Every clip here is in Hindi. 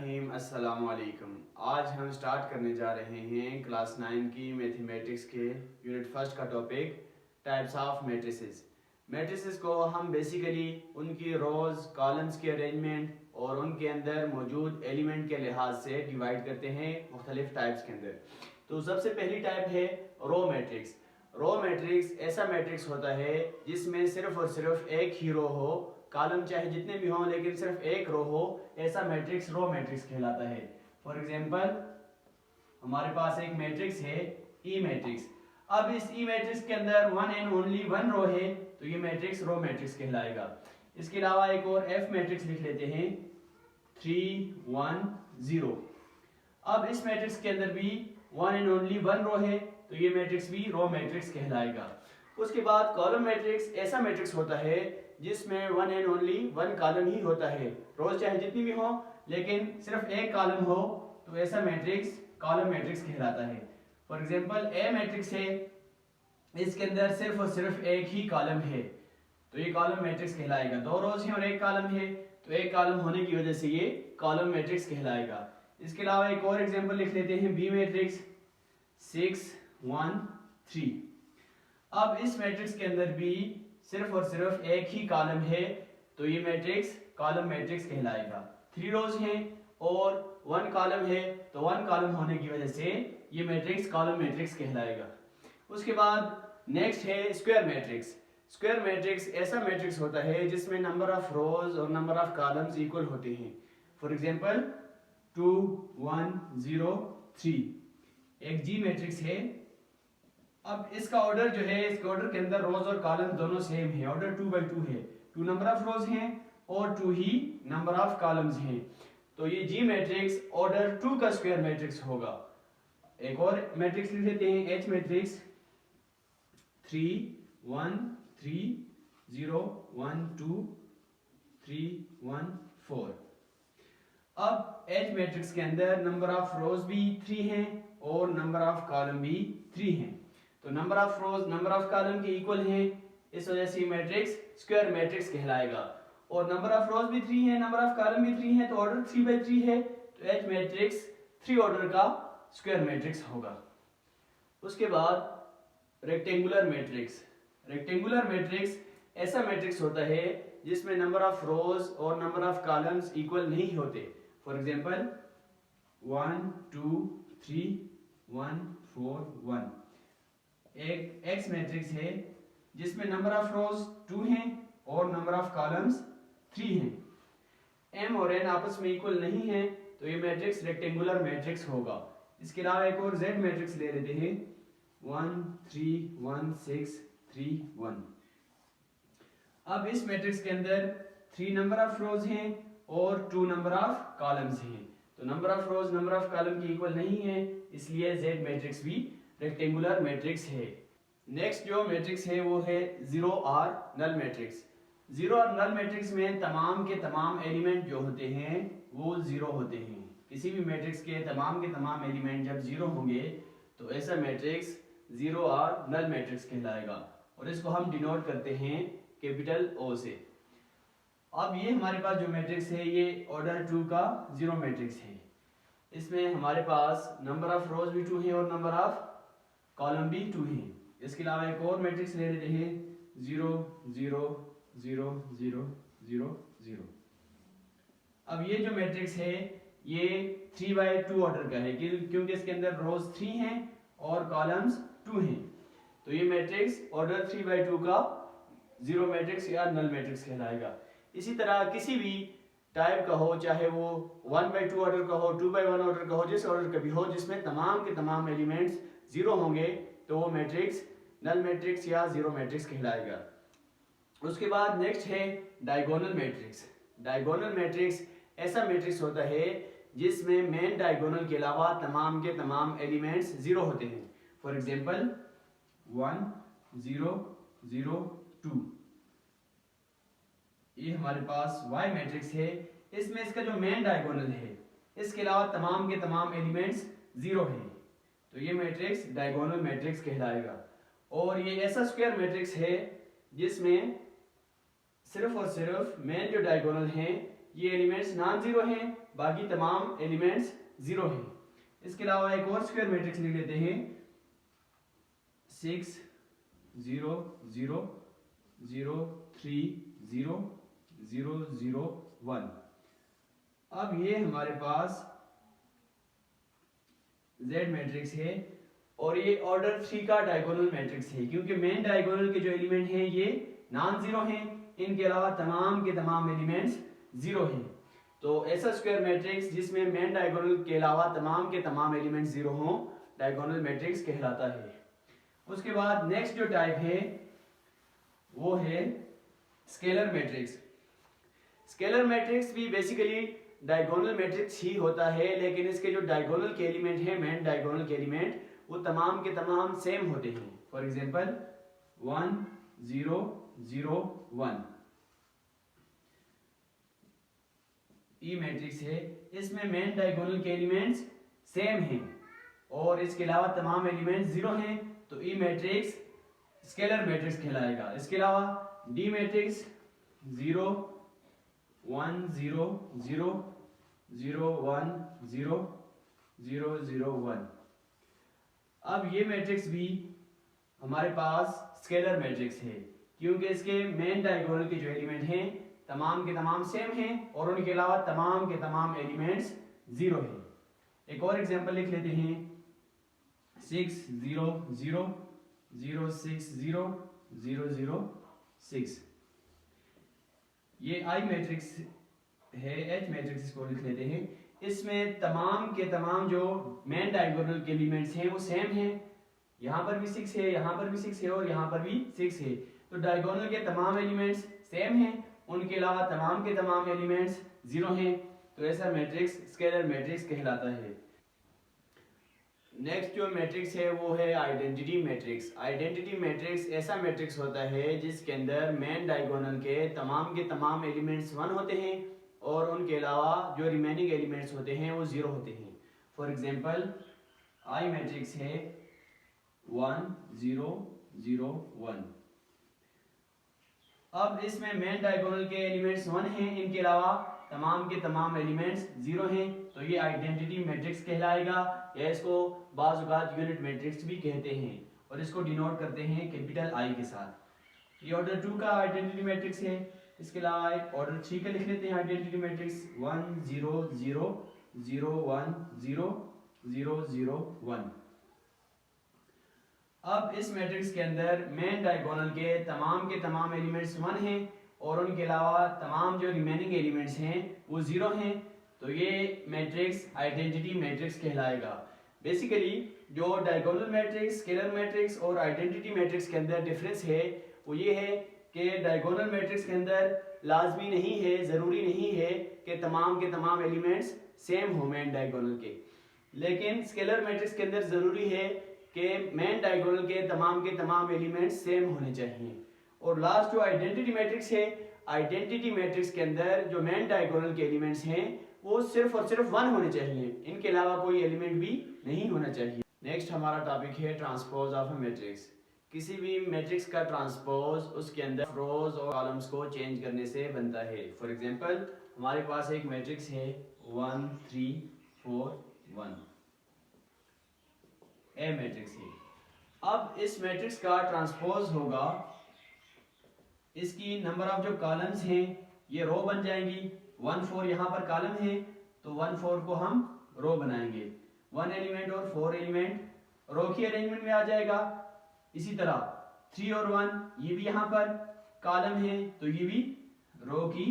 बिस्मिल्लाहिर्रहमानिर्रहीम अस्सलाम वालेकुम। आज हम स्टार्ट करने जा रहे हैं क्लास 9 की मैथमेटिक्स के यूनिट फर्स्ट का topic types of matrices. Matrices को हम बेसिकली उनकी रोज कॉलम्स की अरेंजमेंट और उनके अंदर मौजूद एलिमेंट के लिहाज से डिवाइड करते हैं मुख्तलिफ टाइप्स के अंदर। तो सबसे पहली टाइप है रो मैट्रिक्स। रो मैट्रिक्स ऐसा मैट्रिक्स होता है जिसमें सिर्फ और सिर्फ एक ही रो हो, कॉलम चाहे जितने भी हों लेकिन सिर्फ एक रो हो, ऐसा मैट्रिक्स रो मैट्रिक्स कहलाता है। फॉर एग्जांपल हमारे पास एक मैट्रिक्स है ई मैट्रिक्स। अब इस ई मैट्रिक्स के अंदर one and only one row है तो ये मैट्रिक्स रो मैट्रिक्स कहलाएगा। इसके अलावा एक और एफ मैट्रिक्स लिख लेते हैं 3 1 0। अब इस मैट्रिक्स के अंदर भी one and only one row है तो ये मैट्रिक्स भी रो मैट्रिक्स कहलाएगा। उसके बाद कॉलम मैट्रिक्स ऐसा मैट्रिक्स होता है जिसमें one and only one column ही होता है, रोज चाहे जितनी भी हो लेकिन सिर्फ एक कॉलम हो तो ऐसा मैट्रिक्स कॉलम मैट्रिक्स कहलाता है। फॉर एग्जांपल ए मैट्रिक्स है, इसके अंदर सिर्फ और सिर्फ एक ही कॉलम है तो ये कॉलम मैट्रिक्स कहलाएगा। दो रोज हैं और एक कॉलम है तो एक कॉलम होने की वजह से ये कॉलम मैट्रिक्स कहलाएगा। इसके अलावा एक और एग्जांपल लिख लेते हैं बी मैट्रिक्स 6 1 3। अब इस मैट्रिक्स के अंदर भी सिर्फ और सिर्फ एक ही कॉलम है तो ये मैट्रिक्स कॉलम मैट्रिक्स कहलाएगा। 3 रोज हैं और 1 कॉलम है तो 1 कॉलम होने की वजह से ये मैट्रिक्स कॉलम मैट्रिक्स कहलाएगा। उसके बाद नेक्स्ट है स्क्वायर मैट्रिक्स। स्क्वायर मैट्रिक्स ऐसा मैट्रिक्स होता है जिसमें नंबर ऑफ रोज और नंबर ऑफ कॉलम्स इक्वल होते हैं। फॉर एग्जांपल 2 1 0 3 एक जी मैट्रिक्स है। अब इसका ऑर्डर जो है, इसके ऑर्डर के अंदर रोज और कॉलम दोनों सेम है, ऑर्डर 2 by 2 है। 2 नंबर ऑफ रोज हैं और 2 ही नंबर ऑफ कॉलम्स हैं तो ये जी मैट्रिक्स ऑर्डर 2 का स्क्वायर मैट्रिक्स होगा। एक और मैट्रिक्स लिख लेते हैं एच मैट्रिक्स 3 1 3 0 1 2 3 1 4। अब एच मैट्रिक्स के अंदर नंबर ऑफ रोज भी 3 हैं और नंबर ऑफ कॉलम भी 3 हैं तो number of rose number of column के इक्वल हैं, इस वजह से मैट्रिक्स स्क्वायर मैट्रिक्स कहलाएगा। और नंबर ऑफ रोज भी 3 है, नंबर ऑफ कॉलम भी 3 है तो ऑर्डर 3 by 3 है तो एच मैट्रिक्स 3 ऑर्डर का स्क्वायर मैट्रिक्स होगा। उसके बाद रेक्टेंगुलर मैट्रिक्स। रेक्टेंगुलर मैट्रिक्स ऐसा मैट्रिक्स होता है जिसमें नंबर ऑफ रोज और नंबर ऑफ कॉलम्स इक्वल नहीं होते। For example 1 2 3 1 4 1। एक एक्स मैट्रिक्स है जिसमें नंबर ऑफ रोज 2 हैं और नंबर ऑफ कॉलम्स 3 हैं। एम और एन आपस में इक्वल नहीं है तो ये मैट्रिक्स रेक्टेंगुलर मैट्रिक्स होगा। इसके अलावा एक और जेड मैट्रिक्स ले लेते हैं 1 3 1 6 3 1। अब इस मैट्रिक्स के अंदर 3 नंबर ऑफ रोज हैं और 2 नंबर ऑफ कॉलम्स हैं तो number of rose number of column की इक्वल नहीं है, इसलिए जेड मैट्रिक्स भी रेक्टेंगुलर मैट्रिक्स है। नेक्स्ट जो मैट्रिक्स है वो है जीरो और नल मैट्रिक्स। जीरो और नल मैट्रिक्स में तमाम के तमाम एलिमेंट जो होते हैं वो जीरो होते हैं। किसी भी मैट्रिक्स के तमाम एलिमेंट जब जीरो होंगे तो ऐसा मैट्रिक्स जीरो और नल मैट्रिक्स कहलाएगा और इसको हम डिनोट करते हैं कैपिटल ओ से। अब ये हमारे पास जो मैट्रिक्स है ये ऑर्डर 2 का जीरो मैट्रिक्स है। इसमें हमारे पास नंबर ऑफ रोज भी 2 हैं और नंबर ऑफ कॉलम भी 2 हैं। इसके अलावा एक और मैट्रिक्स ले लेते हैं 0 0 0 0 0 0। अब ये जो मैट्रिक्स है ये 3 by 2 ऑर्डर का है क्योंकि इसके अंदर रोज 3 हैं और कॉलम्स 2 हैं तो ये मैट्रिक्स ऑर्डर 3 by 2 का जीरो मैट्रिक्स या नल मैट्रिक्स कहलाएगा। इसी तरह किसी भी टाइप का हो, चाहे वो 1 by 2 ऑर्डर का हो, 2 by 1 ऑर्डर का हो, जिस ऑर्डर का भी हो जिसमें तमाम के तमाम एलिमेंट्स जीरो होंगे तो वो मैट्रिक्स नल मैट्रिक्स या जीरो मैट्रिक्स कहलाएगा। उसके बाद नेक्स्ट है डायगोनल मैट्रिक्स। डायगोनल मैट्रिक्स ऐसा मैट्रिक्स होता है जिसमें मेन डायगोनल के अलावा तमाम के तमाम एलिमेंट्स जीरो होते हैं। For example 1 0 0 2। ये हमारे पास y मैट्रिक्स है, इसमें इसका जो मेन डायगोनल है इसके अलावा तमाम के तमाम एलिमेंट्स जीरो हैं तो ये मैट्रिक्स डायगोनल मैट्रिक्स कहलाएगा। और ये ऐसा स्क्वायर मैट्रिक्स है जिसमें सिर्फ और सिर्फ मेन जो डायगोनल हैं ये एलिमेंट्स नॉन जीरो हैं बाकी तमाम एलिमेंट्स 0 हैं। इसके अलावा एक और स्क्वायर मैट्रिक्स लिख लेते हैं 6 0 0 0 3 0 0 0 1। अब ये हमारे पास Z मैट्रिक्स है और ये ऑर्डर 3 का डायगोनल मैट्रिक्स है, क्योंकि मेन डायगोनल के जो एलिमेंट हैं ये नॉन जीरो हैं, इनके अलावा तमाम के तमाम एलिमेंट्स 0 हैं। तो ऐसा स्क्वायर मैट्रिक्स जिसमें मेन डायगोनल के अलावा तमाम के तमाम एलिमेंट्स 0 हों डायगोनल मैट्रिक्स कहलाता है। उसके बाद नेक्स्ट जो टाइप है वो है स्केलर मैट्रिक्स। स्केलर मैट्रिक्स भी बेसिकली डायगोनल मैट्रिक्स ही होता है, लेकिन इसके जो डायगोनल के एलिमेंट हैं, मेन डायगोनल के एलिमेंट, वो तमाम के तमाम सेम होते हैं। फॉर एग्जांपल 1 0 0 1 ई मैट्रिक्स है, इसमें मेन डायगोनल के एलिमेंट्स सेम हैं और इसके अलावा तमाम एलिमेंट्स 0 हैं, तो ई मैट्रिक्स स्केलर मैट्रिक्स कहलाएगा। इसके अलावा डी मैट्रिक्स 0 1 0 0 0 1 0 0 0 1। अब ये मैट्रिक्स भी हमारे पास स्केलर मैट्रिक्स है, क्योंकि इसके मेन डायगोनल के जो एलिमेंट हैं तमाम के तमाम सेम हैं और उनके अलावा तमाम के तमाम एलिमेंट्स 0 हैं। एक और एग्जांपल लिख लेते हैं 6 0 0 0 6 0 0 0 6। ये आई मैट्रिक्स है, एच मैट्रिक्स इसको लिख लेते हैं। इसमें तमाम के तमाम जो मेन डायगोनल के एलिमेंट्स हैं वो सेम हैं, यहाँ पर भी 6 है, यहाँ पर भी 6 है और यहाँ पर भी 6 है, तो डायगोनल के तमाम एलिमेंट्स सेम हैं, उनके अलावा तमाम के तमाम एलिमेंट्स 0 हैं, तो ऐसा मैट्रिक्स स्केलर मैट्रिक्स कहलाता है। नेक्स्ट जो मैट्रिक्स है वो है आइडेंटिटी मैट्रिक्स। आइडेंटिटी मैट्रिक्स ऐसा मैट्रिक्स होता है जिसके अंदर मेन डायगोनल के तमाम एलिमेंट्स 1 होते हैं और उनके अलावा जो रिमेनिंग एलिमेंट्स होते हैं वो 0 होते हैं। फॉर एग्जांपल आई मैट्रिक्स है 1 0 0 1। अब इसमें मेन डायगोनल के एलिमेंट्स 1 हैं, इनके अलावा तमाम के तमाम एलिमेंट्स 0 हैं, तो ये आइडेंटिटी मैट्रिक्स कहलाएगा, या इसको बाज़ औक़ात यूनिट मैट्रिक्स भी कहते हैं और इसको डिनोट करते हैं कैपिटल आई के साथ। ये ऑर्डर 2 का आइडेंटिटी मैट्रिक्स है। इसके अलावा ऑर्डर 3 का लिख लेते हैं आइडेंटिटी मैट्रिक्स 1 0 0 0 1 0 0 0 1। अब इस मैट्रिक्स के अंदर मेन डायगोनल के तमाम एलिमेंट्स 1 हैं और उनके अलावा तमाम जो रिमेनिंग एलिमेंट्स हैं वो 0 हैं, तो ये मैट्रिक्स आइडेंटिटी मैट्रिक्स कहलाएगा। बेसिकली जो डायगोनल मैट्रिक्स, स्केलर मैट्रिक्स और आइडेंटिटी मैट्रिक्स के अंदर डिफरेंस है वो ये है कि डायगोनल मैट्रिक्स के अंदर लाजमी नहीं है, ज़रूरी नहीं है कि तमाम के तमाम एलिमेंट्स सेम हो मेन डायगोनल के, लेकिन स्केलर मैट्रिक्स के अंदर ज़रूरी है कि मेन डायगोनल के तमाम एलिमेंट्स सेम होने चाहिए। और लास्ट जो आइडेंटिटी मैट्रिक्स है, आइडेंटिटी मैट्रिक्स के अंदर जो मेन डायगोनल के एलिमेंट्स हैं वो सिर्फ और सिर्फ 1 होने चाहिए, इनके अलावा कोई एलिमेंट भी नहीं होना चाहिए। नेक्स्ट हमारा टॉपिक है ट्रांसपोज ऑफ अ मैट्रिक्स। किसी भी मैट्रिक्स का ट्रांसपोज उसके अंदर रोज और कॉलम्स को चेंज करने से बनता है। फॉर एग्जांपल हमारे पास एक मैट्रिक्स है 1 3 4 1 ए मैट्रिक्स है। अब इस मैट्रिक्स का ट्रांसपोज होगा, इसकी नंबर ऑफ जो कॉलम्स हैं ये रो बन जाएंगी। 1 4 यहाँ पर कॉलम है तो 1 4 को हम रो बनाएंगे। 1 एलिमेंट और 4 एलिमेंट रो की अरेंजमेंट में आ जाएगा। इसी तरह 3 और 1 ये भी यहाँ पर कॉलम है तो ये भी रो की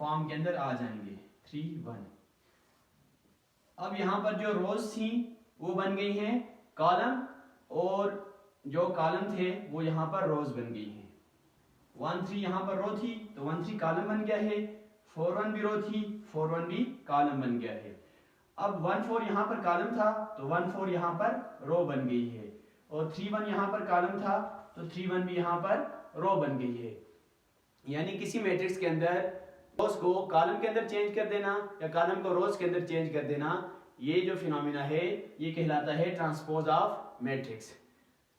फॉर्म के अंदर आ जाएंगे 3 1। अब यहाँ पर जो रोज थी वो बन गई हैं कॉलम और जो कॉलम थे वो यहाँ पर रोज बन गई हैं। 1 3 यहाँ पर रो थी तो 1 3 कॉलम बन गया है। 4 1 भी रो थी, 4 1 भी कॉलम बन गया है। अब 1 4 यहाँ पर कॉलम था तो 1 4 यहाँ पर रो बन गई है और 3 1 यहाँ पर कॉलम था तो 3 1 भी यहाँ पर रो बन गई है। यानी किसी मैट्रिक्स के अंदर रोज को कॉलम के अंदर चेंज कर देना या कॉलम को रोज के अंदर चेंज कर देना, ये जो फिनोमिना है ये कहलाता है ट्रांसपोज ऑफ मैट्रिक्स।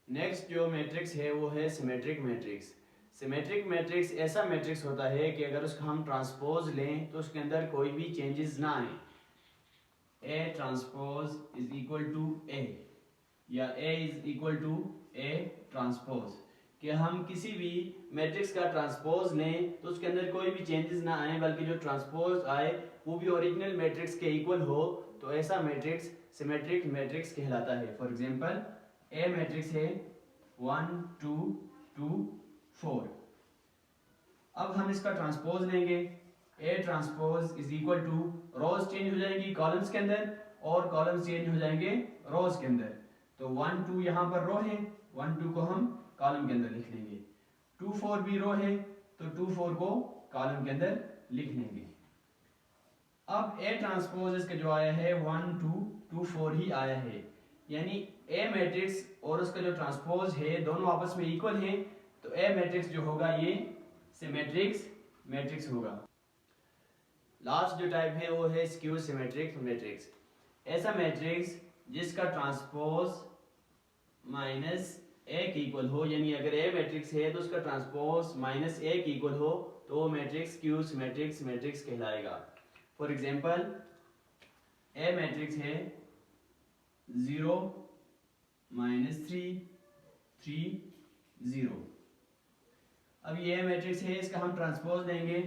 नेक्स्ट जो मैट्रिक्स है वो है सिमेट्रिक मैट्रिक्स। सिमेट्रिक मैट्रिक्स ऐसा मैट्रिक्स होता है कि अगर उसका हम ट्रांसपोज लें तो उसके अंदर कोई भी चेंजेस ना आए, A transpose is equal to A या A is equal to A transpose, कि हम किसी भी मैट्रिक्स का ट्रांसपोज लें तो उसके अंदर कोई भी चेंजेस ना आए, बल्कि जो ट्रांसपोज आए वो भी ओरिजिनल मैट्रिक्स के इक्वल हो, तो ऐसा मैट्रिक्स सिमेट्रिक मैट्रिक्स कहलाता है। फॉर एग्जांपल ए मैट्रिक्स है 1 2 2 4। अब हम इसका ट्रांसपोज लेंगे, A transpose is equal to, rows change हो जाएंगी कॉलम्स के अंदर और कॉलम्स चेंज हो जाएंगे रोज के अंदर। तो 1 2 यहाँ पर रो है, 1 2 को हम कॉलम के अंदर लिख लेंगे। 2 4 भी रो है तो 2 4 को कॉलम के अंदर लिख लेंगे। अब ए ट्रांसपोज इसका जो आया है 1 2 2 4 ही आया है, यानी ए मैट्रिक्स और उसका जो ट्रांसपोज है दोनों आपस में इक्वल हैं, तो ए मैट्रिक्स जो होगा ये सिमेट्रिक्स मैट्रिक्स होगा। लास्ट जो टाइप है वो है स्क्यू सिमेट्रिक मैट्रिक्स। ऐसा मैट्रिक्स जिसका ट्रांसपोज माइनस ए के इक्वल हो, यानी अगर ए मैट्रिक्स है तो उसका ट्रांसपोज माइनस ए के इक्वल हो, तो वो मैट्रिक्स स्क्यू सिमेट्रिक्स मैट्रिक्स कहलाएगा। फॉर एग्जांपल ए मैट्रिक्स है 0 -3 3 0। अब ये मैट्रिक्स है, इसका हम ट्रांसपोज देंगे,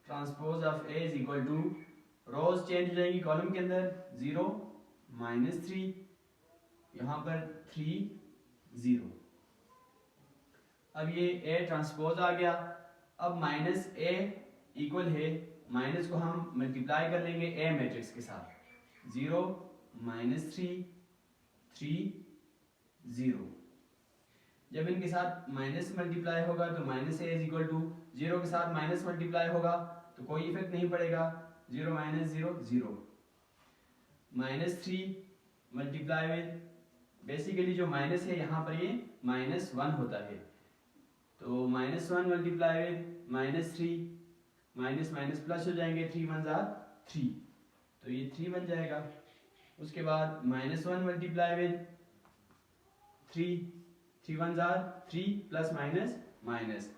transpose of A is equal to, rows change हो जाएंगी कॉलम के अंदर 0 -3, यहाँ पर 3 0। अब ये ए ट्रांसपोज आ गया। अब माइनस ए इक्वल है, माइनस को हम मल्टीप्लाई कर लेंगे ए मैट्रिक्स के साथ, 0 -3 3 0। जब इनके साथ माइनस मल्टीप्लाई होगा तो minus A is equal to, 0 के साथ माइनस मल्टीप्लाई होगा तो कोई इफेक्ट नहीं पड़ेगा, 0 -0 0। -3 मल्टीप्लाई विद, बेसिकली जो माइनस है यहाँ पर ये -1 होता है, तो -1 multiply with -3, minus minus plus हो जाएंगे, 3 1 3, तो ये 3 बन जाएगा। उसके बाद -1 multiply with 3, 3 1 3 plus minus minus,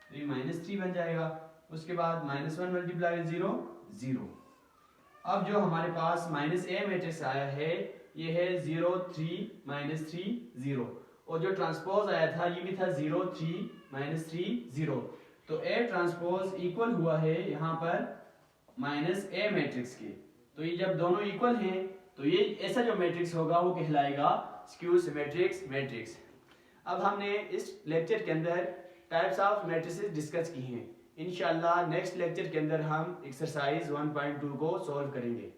तो ये -3 बन जाएगा। उसके बाद -1 मल्टीप्लाई विद 0 0। अब जो हमारे पास माइनस ए मैट्रिक्स आया है ये है 0 3 -3 0, और जो ट्रांसपोज आया था ये भी था 0 3 -3 0, तो ए ट्रांसपोज इक्वल हुआ है यहाँ पर माइनस ए मैट्रिक्स के। तो ये जब दोनों इक्वल हैं तो ये ऐसा जो मैट्रिक्स होगा वो कहलाएगा स्क्यू सिमेट्रिक्स मैट्रिक्स। अब हमने इस लेक्चर के अंदर टाइप्स ऑफ मैट्रिसेस डिस्कस की हैं। इंशाल्लाह नेक्स्ट लेक्चर के अंदर हम एक्सरसाइज 1.2 को सॉल्व करेंगे।